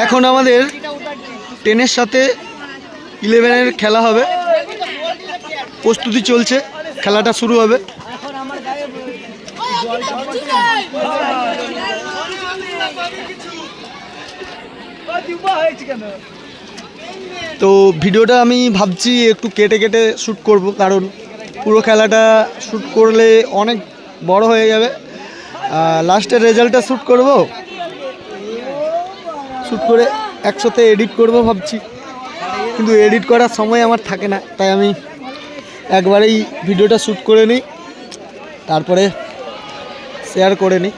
এখন আমাদের 10-এর সাথে 11-এর খেলা হবে, প্রস্তুতি চলছে, খেলাটা শুরু হবে। তো ভিডিওটা আমি ভাবছি একটু কেটে কেটে শ্যুট করব, কারণ পুরো খেলাটা শ্যুট করলে অনেক বড় হয়ে যাবে। লাস্টের রেজাল্টটা শ্যুট করে একসাথে এডিট করব ভাবছি, কিন্তু এডিট করার সময় আমার থাকে না, তাই আমি একবারেই ভিডিওটা শ্যুট করে নিই, তারপরে শেয়ার করে নিই।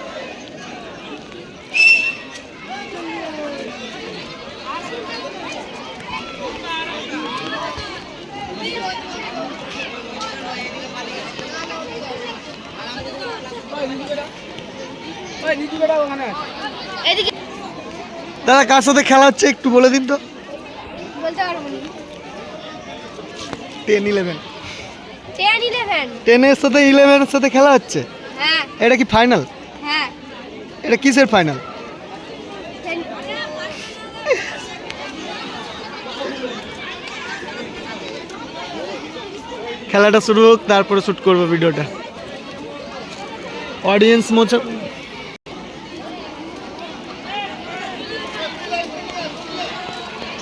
দাদা কার সাথে খেলা হচ্ছে একটু বলে দিন তো। 10-11 10-এর সাথে 11-এর সাথে খেলা হচ্ছে। এটা কি ফাইনাল? এটা কিসের ফাইনাল? খেলাটা শুরু হোক, তারপরে শ্যুট করবো ভিডিওটা। অডিয়েন্স মোছা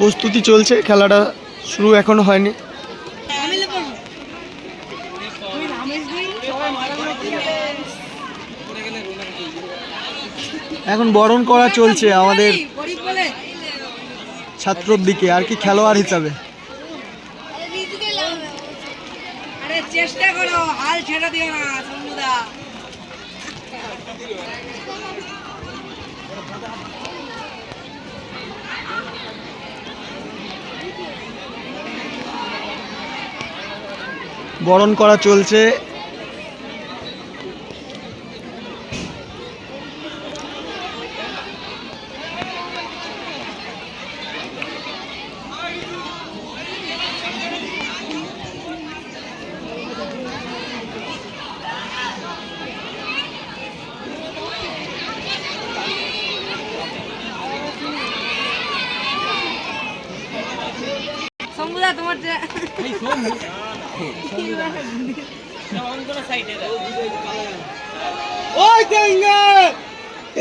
প্রস্তুতি চলছে, খেলাটা শুরু এখনো হয়নি। এখন বরণ করা চলছে আমাদের ছাত্রর দিকে, আর কি খেলোয়াড় হিসাবে। চেষ্টা করো, হাল ছেড়ে দিও না সমুদা। বরণ করা চলছে।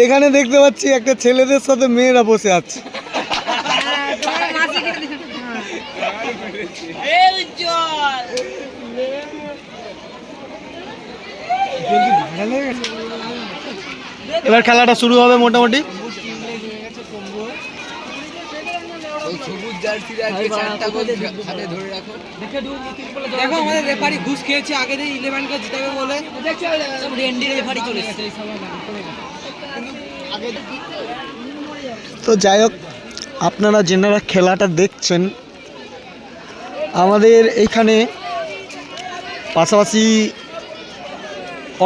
এখানে দেখতে পাচ্ছি একটা ছেলেদের সাথে মেয়েরা বসে আছে। এবার খেলাটা শুরু হবে মোটামুটি। দেখো আমাদের রেফারি ঘুষ খেয়েছে, আগে দিয়ে 11কে জিতাবে বলে সব রেন্ডি রেফারি চলে এসেছে। তো যাই হোক, আপনারা যেনারা খেলাটা দেখছেন, আমাদের এইখানে পাশাপাশি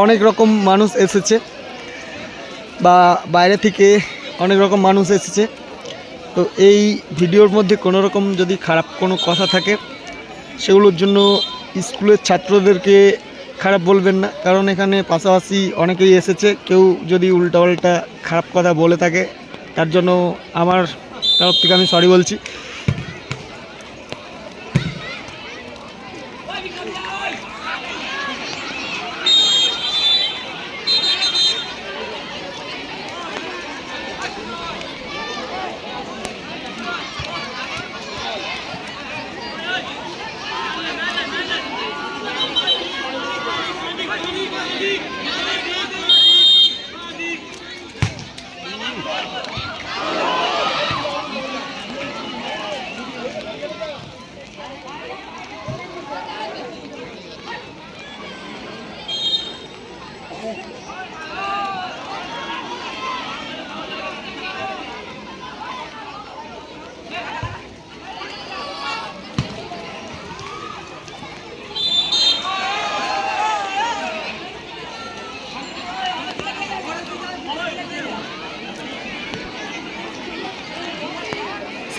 অনেক রকম মানুষ এসেছে, বা বাইরে থেকে অনেক রকম মানুষ এসেছে। তো এই ভিডিওর মধ্যে কোনো রকম যদি খারাপ কোনো কথা থাকে, সেগুলোর জন্য স্কুলের ছাত্রদেরকে খারাপ বলবেন না, কারণ এখানে পাশাপাশি অনেকেই এসেছে। কেউ যদি উল্টাপাল্টা খারাপ কথা বলে থাকে, তার জন্য আমার তরফ থেকে আমি সরি বলছি।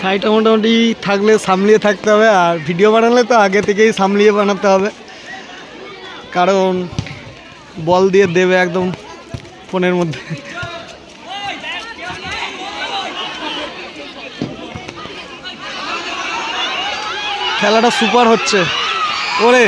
সাইডটা মোটামুটি থাকলে সামলিয়ে থাকতে হবে, আর ভিডিও বানালে তো আগে থেকেই সামলিয়ে বানাতে হবে, কারণ বল দিয়ে দেবে একদম ফোনের মধ্যে। খেলাটা সুপার হচ্ছে ওরে।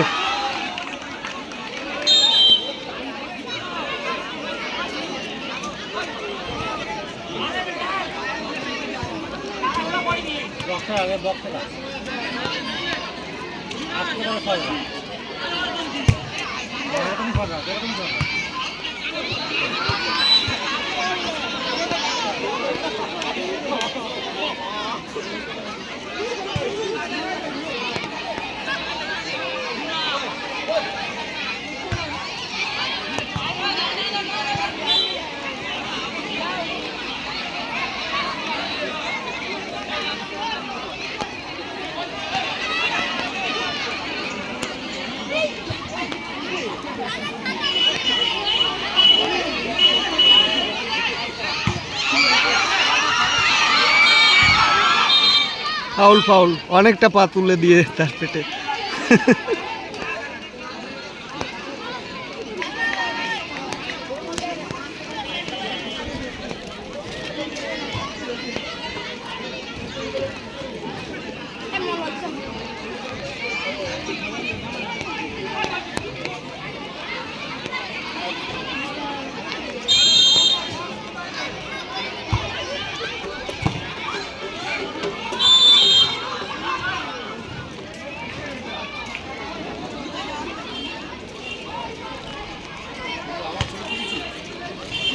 ফাউল ফাউল, অনেকটা পা তুলে দিয়ে তার পেটে।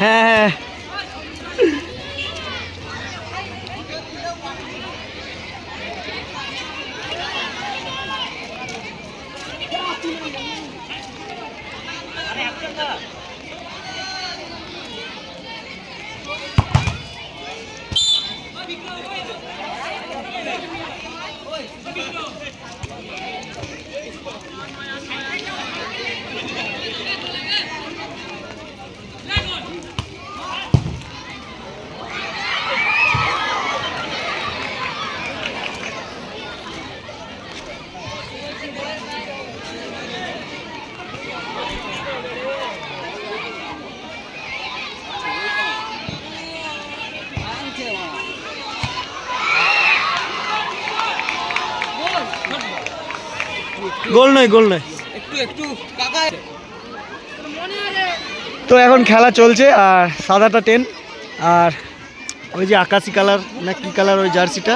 হ্যাঁ হ্যাঁ, গোল নয়, গোল নয়। একটু একটু কাকা তো এখন খেলা চলছে আর সাদাটা 10 আর ওই যে আকাশি কালার না কি কালার ওই জার্সিটা,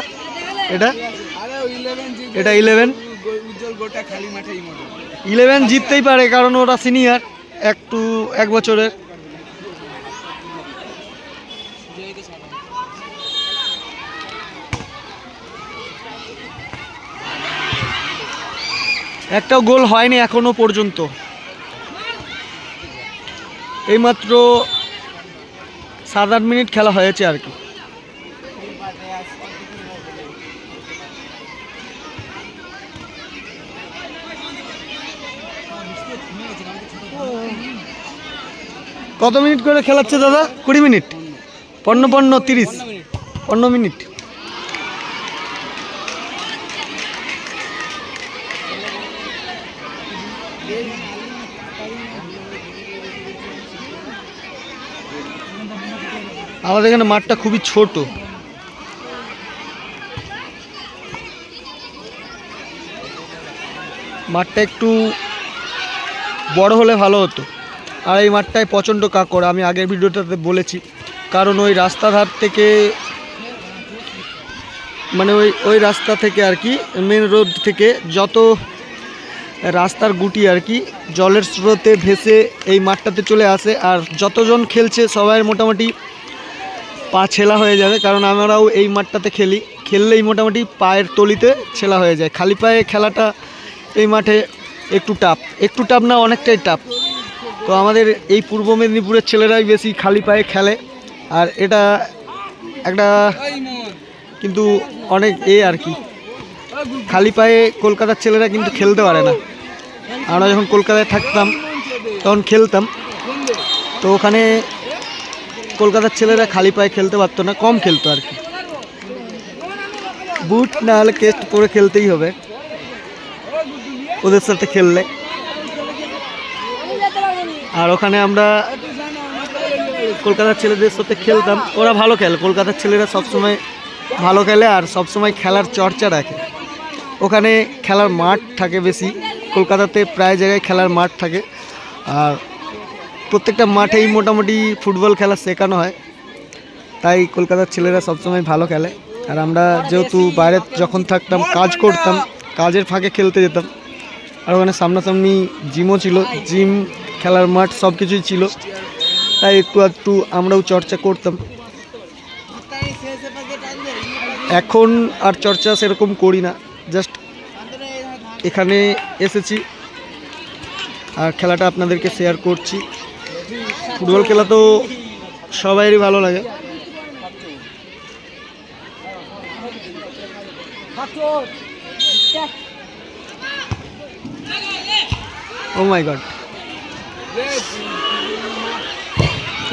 এটা এটা 11। উজ্জ্বল গোটা খালি মাঠে 11 জিততেই পারে কারণ ওরা সিনিয়র এক বছরের। একটাও গোল হয়নি এখনো পর্যন্ত, এইমাত্র 7-8 মিনিট খেলা হয়েছে আর কি। কত মিনিট করে খেলাচ্ছে দাদা? 20 মিনিট, 15 30 15 মিনিট। আমাদের এখানে মাঠটা খুবই ছোট, মাঠটা একটু বড় হলে ভালো হতো। আর এই মাঠটায় প্রচণ্ড কাকড়, আমি আগের ভিডিওটাতে বলেছি, কারণ ওই রাস্তাধার থেকে মানে ওই রাস্তা থেকে আর কি, মেন রোড থেকে যত রাস্তার গুটি আর কি জলের স্রোতে ভেসে এই মাঠটাতে চলে আসে। আর যতজন খেলছে সবাই মোটামুটি পা ছেলা হয়ে যাবে, কারণ আমরাও এই মাঠটাতে খেললেই মোটামুটি পায়ের তলিতে ছেলা হয়ে যায়। খালি পায়ে খেলাটা এই মাঠে একটু টাপ না, অনেকটাই টাপ। তো আমাদের এই পূর্ব মেদিনীপুরের ছেলেরাই বেশি খালি পায়ে খেলে, আর এটা একটা কিন্তু অনেক আর কি, খালি পায়ে কলকাতার ছেলেরা কিন্তু খেলতে পারে না। আমরা যখন কলকাতায় থাকতাম তখন খেলতাম, তো ওখানে কলকাতার ছেলেরা খালি পায়ে খেলতে পারতো না, কম খেলতো আর কি। বুট না হলে কেস্ট পরে খেলতেই হবে ওদের সাথে খেললে। আর ওখানে আমরা কলকাতার ছেলেদের সাথে খেলতাম, ওরা ভালো খেলে, কলকাতার ছেলেরা সবসময় ভালো খেলে আর সবসময় খেলার চর্চা রাখে। ওখানে খেলার মাঠ থাকে বেশি। কলকাতাতে প্রায় জায়গায় খেলার মাঠ থাকে, আর প্রত্যেকটা মাঠেই মোটামুটি ফুটবল খেলা শেখানো হয়, তাই কলকাতার ছেলেরা সবসময় ভালো খেলে। আর আমরা যেহেতু বাইরে যখন থাকতাম কাজ করতাম, কাজের ফাঁকে খেলতে যেতাম। আর ওখানে সামনাসামনি জিমও ছিল, জিম, খেলার মাঠ সব কিছুই ছিল, তাই একটু একটু আমরাও চর্চা করতাম। এখন আর চর্চা সেরকম করি না, জাস্ট এখানে এসেছি আর খেলাটা আপনাদেরকে শেয়ার করছি। ফুটবল খেলা তো সবাইরই ভালো লাগে। ও মাই গড,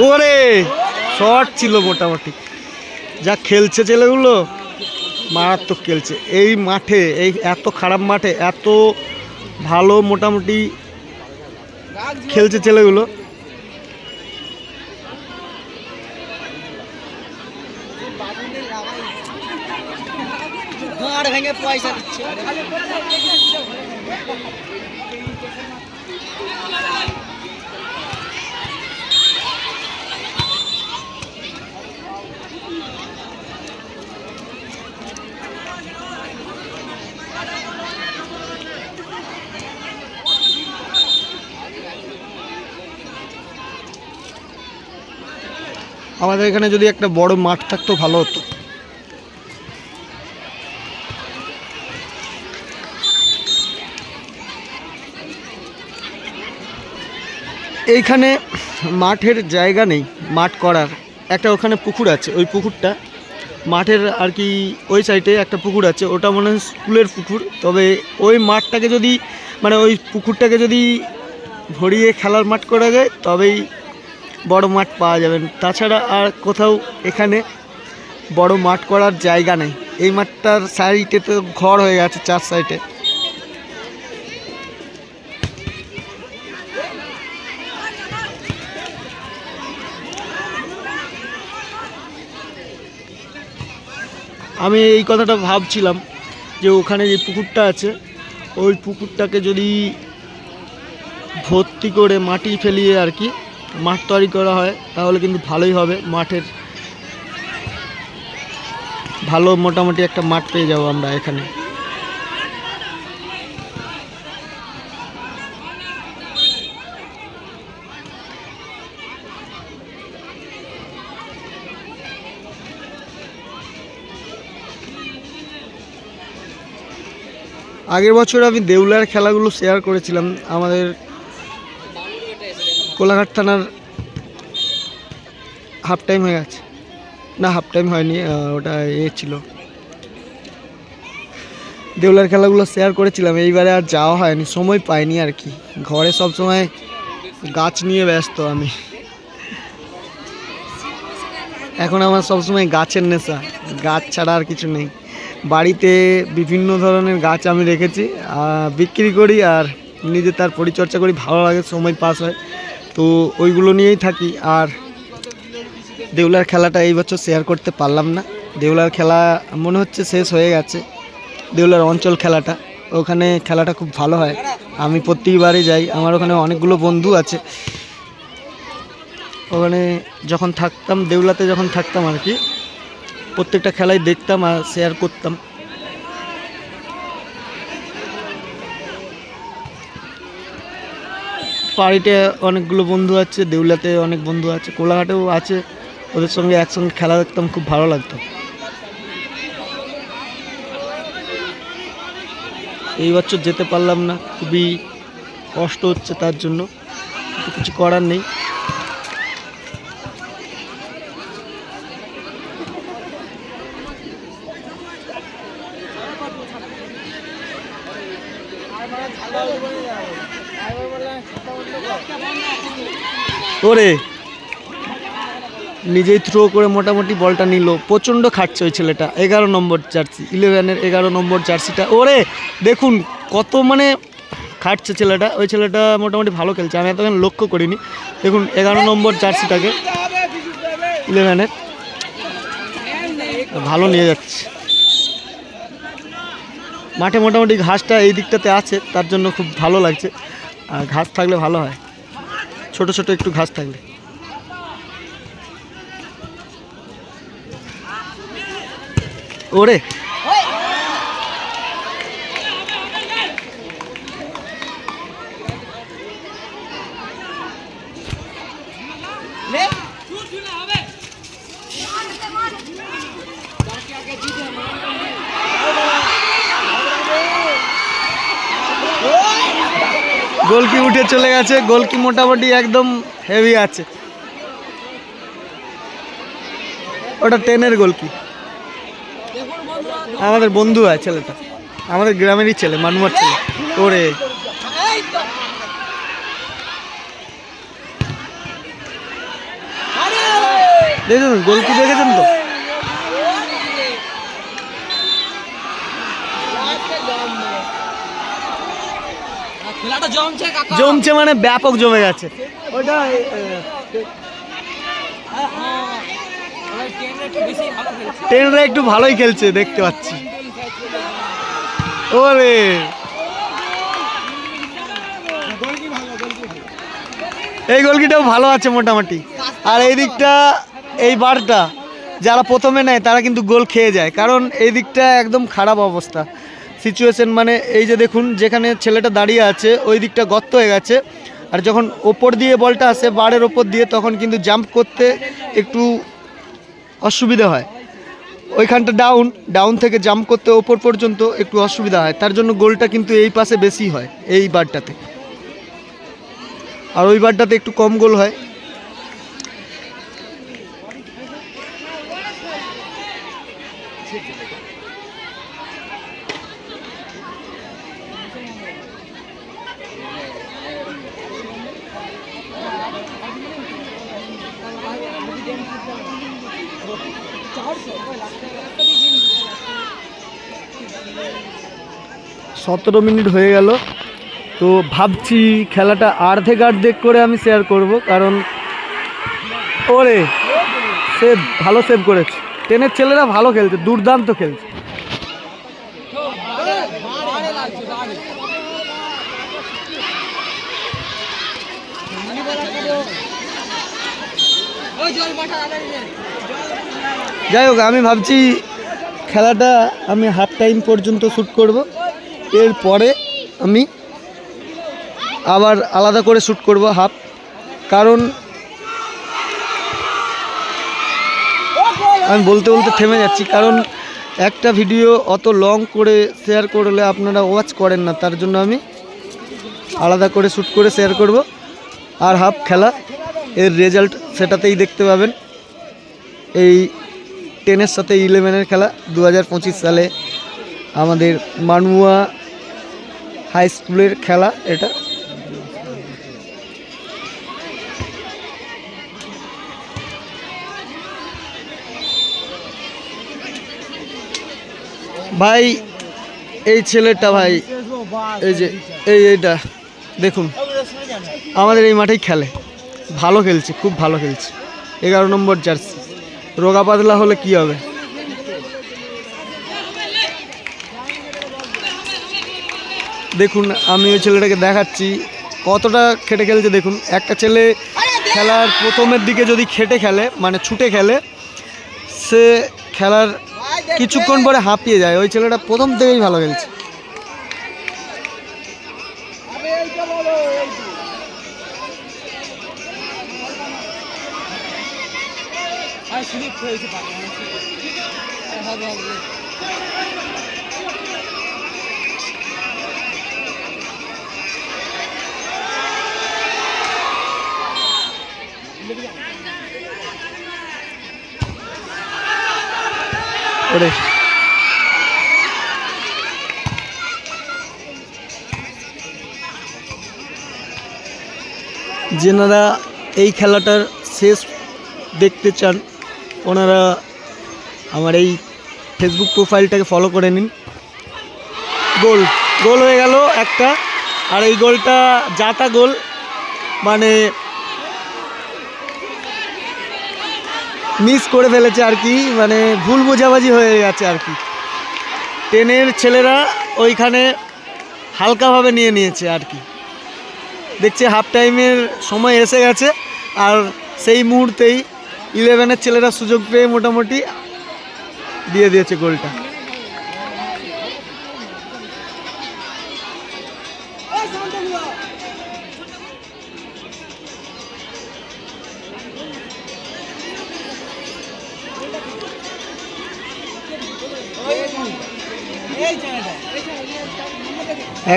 ওরে শর্ট ছিল মোটামুটি। যা খেলছে ছেলেগুলো, মারাত্মক খেলছে এই মাঠে, এই এত খারাপ মাঠে এত ভালো মোটামুটি খেলছে ছেলেগুলো। ভেঙে পয়সা দিচ্ছে। আমাদের এখানে যদি একটা বড় মাঠ থাকতো ভালো হতো। এইখানে মাঠের জায়গা নেই মাঠ করার, একটা ওখানে পুকুর আছে, ওই পুকুরটা মাঠের আর কি ওই সাইডে একটা পুকুর আছে, ওটা মনে হয় স্কুলের পুকুর। তবে ওই মাঠটাকে যদি মানে ওই পুকুরটাকে যদি ভরিয়ে খেলার মাঠ করা যায় তবেই বড় মাঠ পাওয়া যাবেন, তাছাড়া আর কোথাও এখানে বড় মাঠ করার জায়গা নেই। এই মাঠটার সাইডে তো ঘর হয়ে গেছে, 4 সাইডে। আমি এই কথাটা ভাবছিলাম যে ওখানে যে পুকুরটা আছে ওই পুকুরটাকে যদি ভর্তি করে মাটি ফেলিয়ে আর কি মাঠ তৈরি করা হয় তাহলে কিন্তু ভালোই হবে। মাঠের ভালো মোটামুটি একটা মাঠ পেয়ে যাবো আমরা এখানে। আগের বছর আমি দেউলার খেলাগুলো শেয়ার করেছিলাম। আমাদের কোলাঘাট থানার হাফ টাইম হয়ে গেছে, না হাফ টাইম হয়নি, ওটা ছিল দেউলার খেলাগুলো শেয়ার করেছিলাম। এইবারে আর যাওয়া হয়নি, সময় পাইনি আর কি। ঘরে সব সময় গাছ নিয়ে ব্যস্ত আমি, এখন আমার সবসময় গাছের নেশা, গাছ ছাড়া আর কিছু নেই। বাড়িতে বিভিন্ন ধরনের গাছ আমি রেখেছি, বিক্রি করি আর নিজে তার পরিচর্যা করি, ভালো লাগে, সময় পাস হয়, তো ওইগুলো নিয়েই থাকি। আর দেউলার খেলাটা এই বছর শেয়ার করতে পারলাম না। দেউলার খেলা মনে হচ্ছে শেষ হয়ে গেছে। দেউলার অঞ্চল খেলাটা, ওখানে খেলাটা খুব ভালো হয়, আমি প্রত্যেকবারই যাই, আমার ওখানে অনেকগুলো বন্ধু আছে। ওখানে যখন থাকতাম, দেউলাতে যখন থাকতাম আর কি, প্রত্যেকটা খেলাই দেখতাম আর শেয়ার করতাম। বাড়িতে অনেকগুলো বন্ধু আছে, দেউলাতে অনেক বন্ধু আছে, কোলাঘাটেও আছে, ওদের সঙ্গে একসঙ্গে খেলা দেখতাম, খুব ভালো লাগতো। এই বছর যেতে পারলাম না, খুবই কষ্ট হচ্ছে, তার জন্য কিছু করার নেই। ওরে নিজেই থ্রো করে মোটামুটি বলটা নিল, প্রচণ্ড খাটছে ওই ছেলেটা। 11 নম্বর জার্সি, 11-এর 11 নম্বর জার্সিটা, ওরে দেখুন কত মানে খাটছে ছেলেটা। ওই ছেলেটা মোটামুটি ভালো খেলছে, আমি এতক্ষণ লক্ষ্য করিনি। দেখুন 11 নম্বর জার্সিটাকে 11-এর ভালো নিয়ে যাচ্ছে। মাঠে মোটামুটি ঘাসটা এই দিকটাতে আছে, তার জন্য খুব ভালো লাগছে। আর ঘাস থাকলে ভালো হয়, ছোট ছোট একটু ঘাস থাকলে। ওরে গোলকি উঠে চলে গেছে, গোলকি মোটামুটি একদম হেভি আছে। ওটা 10-এর গোলকি, আমাদের বন্ধু হয় ছেলেটা, আমাদের গ্রামেরই ছেলে, মানুয়ার ছেলে। ওরে দেখুন গোলকি দেখেছেন তো, জমছে মানে ব্যাপক জমে গেছে ওটা। টেনরা একটু ভালোই খেলছে দেখতে পাচ্ছি। ওরে এই গোলকিটাও ভালো আছে মোটামুটি। আর এই দিকটা, এই বারটা যারা প্রথমে নেয় তারা কিন্তু গোল খেয়ে যায়, কারণ এই দিকটা একদম খারাপ অবস্থা সিচুয়েশন। মানে এই যে দেখুন, যেখানে ছেলেটা দাঁড়িয়ে আছে ওই দিকটা গর্ত হয়ে গেছে, আর যখন ওপর দিয়ে বলটা আসে বারের ওপর দিয়ে, তখন কিন্তু জাম্প করতে একটু অসুবিধা হয়। ওইখানটা ডাউন থেকে জাম্প করতে ওপর পর্যন্ত একটু অসুবিধা হয়, তার জন্য গোলটা কিন্তু এই পাশে বেশি হয় এই বারটাতে, আর ওই বারটাতে একটু কম গোল হয়। সতেরো মিনিট হয়ে গেল, তো ভাবছি খেলাটা অর্ধেক করে আমি শেয়ার করব, কারণ ওরে সেভ, ভালো সেভ করেছে। 10-এর ছেলেরা ভালো খেলছে, দুর্দান্ত খেলছে। যাই হোক, আমি ভাবছি খেলাটা আমি হাফ টাইম পর্যন্ত শ্যুট করব, এরপরে আমি আবার আলাদা করে শ্যুট করব হাফ, কারণ আমি বলতে থেমে যাচ্ছি, কারণ একটা ভিডিও অত লং করে শেয়ার করলে আপনারা ওয়াচ করেন না, তার জন্য আমি আলাদা করে শ্যুট করে শেয়ার করব। আর হাফ খেলা এর রেজাল্ট সেটাতেই দেখতে পাবেন। এই 10-এর সাথে 11-এর খেলা 2025 সালে আমাদের মানুয়া হাই স্কুলের খেলা এটা। ভাই এই ছেলেটা, ভাই এই যে এইটা দেখুন, আমাদের এই মাঠেই খেলে, ভালো খেলছে, খুব ভালো খেলছে। 11 নম্বর জার্সি, রোগা পাতলা হলে কি হবে। দেখুন আমি ওই ছেলেটাকে দেখাচ্ছি কতটা খেটে খেলছে। দেখুন একটা ছেলে খেলার প্রথমের দিকে যদি খেটে খেলে, মানে ছুটে খেলে, সে খেলার কিছুক্ষণ পরে হাঁপিয়ে যায়। ওই ছেলেটা প্রথম থেকেই ভালো খেলছে। ওরে যেনারা এই খেলাটার শেষ দেখতে চান, ওনারা আমার এই ফেসবুক প্রোফাইলটাকে ফলো করে নিন। গোল হয়ে গেল একটা, আর এই গোলটা জাতা গোল, মানে মিস করে ফেলেছে আর কি, মানে ভুল বোঝাবুঝি হয়ে গেছে আর কি। 10-এর ছেলেরা ওইখানে হালকাভাবে নিয়ে নিয়েছে আর কি। দেখছে হাফ টাইমের সময় এসে গেছে, আর সেই মুহূর্তেই 11-এর ছেলেরা সুযোগ পেয়ে মোটামুটি দিয়ে দিয়েছে গোলটা।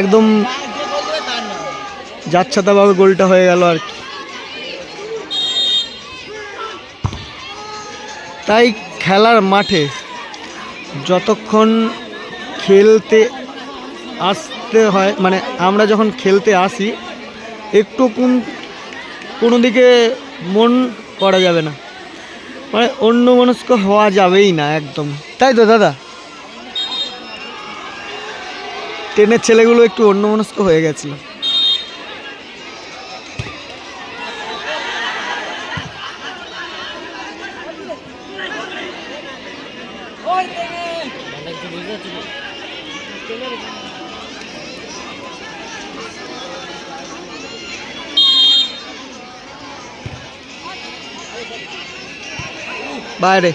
একদম যাচ্ছাতাভাবে গোলটা হয়ে গেল আর কি। তাই খেলার মাঠে যতক্ষণ খেলতে আসতে হয়, মানে আমরা যখন খেলতে আসি একটু কোনো দিকে মন করা যাবে না, মানে অন্যমনস্ক হওয়া যাবেই না একদম, তাই তো দাদা? ট্রেনের ছেলেগুলো একটু অন্যমনস্ক হয়ে গেছিল। বাইরে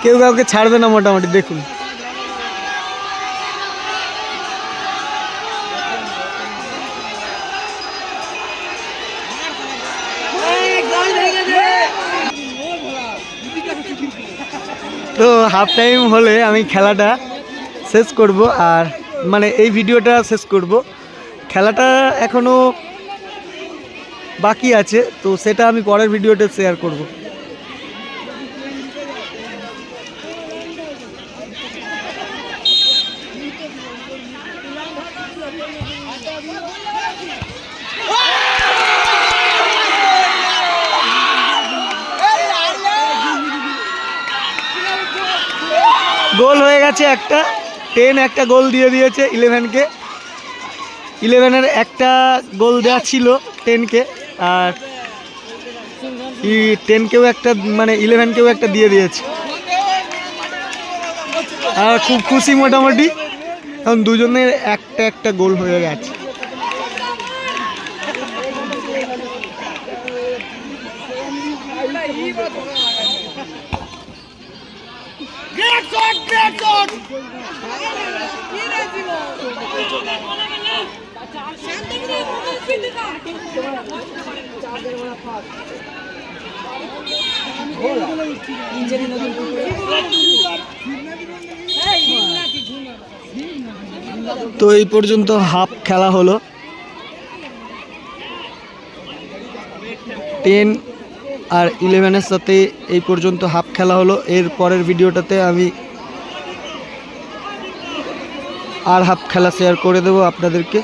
কেউ কাউকে ছাড়বে না মোটামুটি, দেখুন। তো হাফ টাইম হলে আমি খেলাটা শেষ করব, আর মানে এই ভিডিওটা শেষ করব। খেলাটা এখনো বাকি আছে, তো সেটা আমি পরের ভিডিওতে শেয়ার করব। গোল হয়ে গেছে একটা। 10 একটা গোল দিয়ে দিয়েছে 11কে। 11-এর একটা গোল দেওয়া ছিল 10কে, আর 10কেও একটা, মানে 11কেও একটা দিয়ে দিয়েছে। আর খুব খুশি মোটামুটি, কারণ দুজনের একটা একটা গোল হয়ে গেছে। তো এই পর্যন্ত হাফ খেলা হলো। 10 আর 11-এর সাথে এই পর্যন্ত হাফ খেলা হলো। এর পরের ভিডিওটাতে আমি আর হাফ খেলা শেয়ার করে দেবো আপনাদেরকে।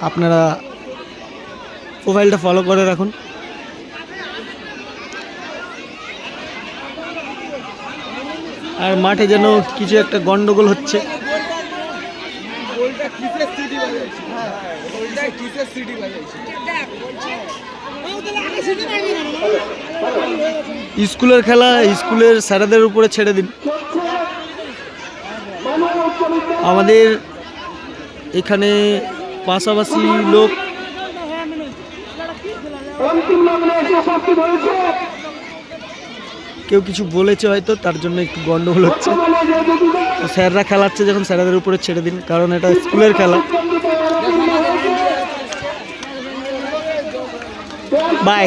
আপনারা প্রোফাইলটা ফলো করে রাখুন। আর মাঠে যেন কিছু একটা গন্ডগোল হচ্ছে। স্কুলের খেলা স্কুলের স্যারেদের উপরে ছেড়ে দিন। আমাদের এখানে পাশাপাশি লোক কেউ কিছু বলেছে হয়তো, তার জন্য একটু গন্ডগোল হচ্ছে। তো স্যাররা খেলাচ্ছে যখন স্যারদের উপরে ছেড়ে দিন, কারণ এটা স্কুলের খেলা। বাই।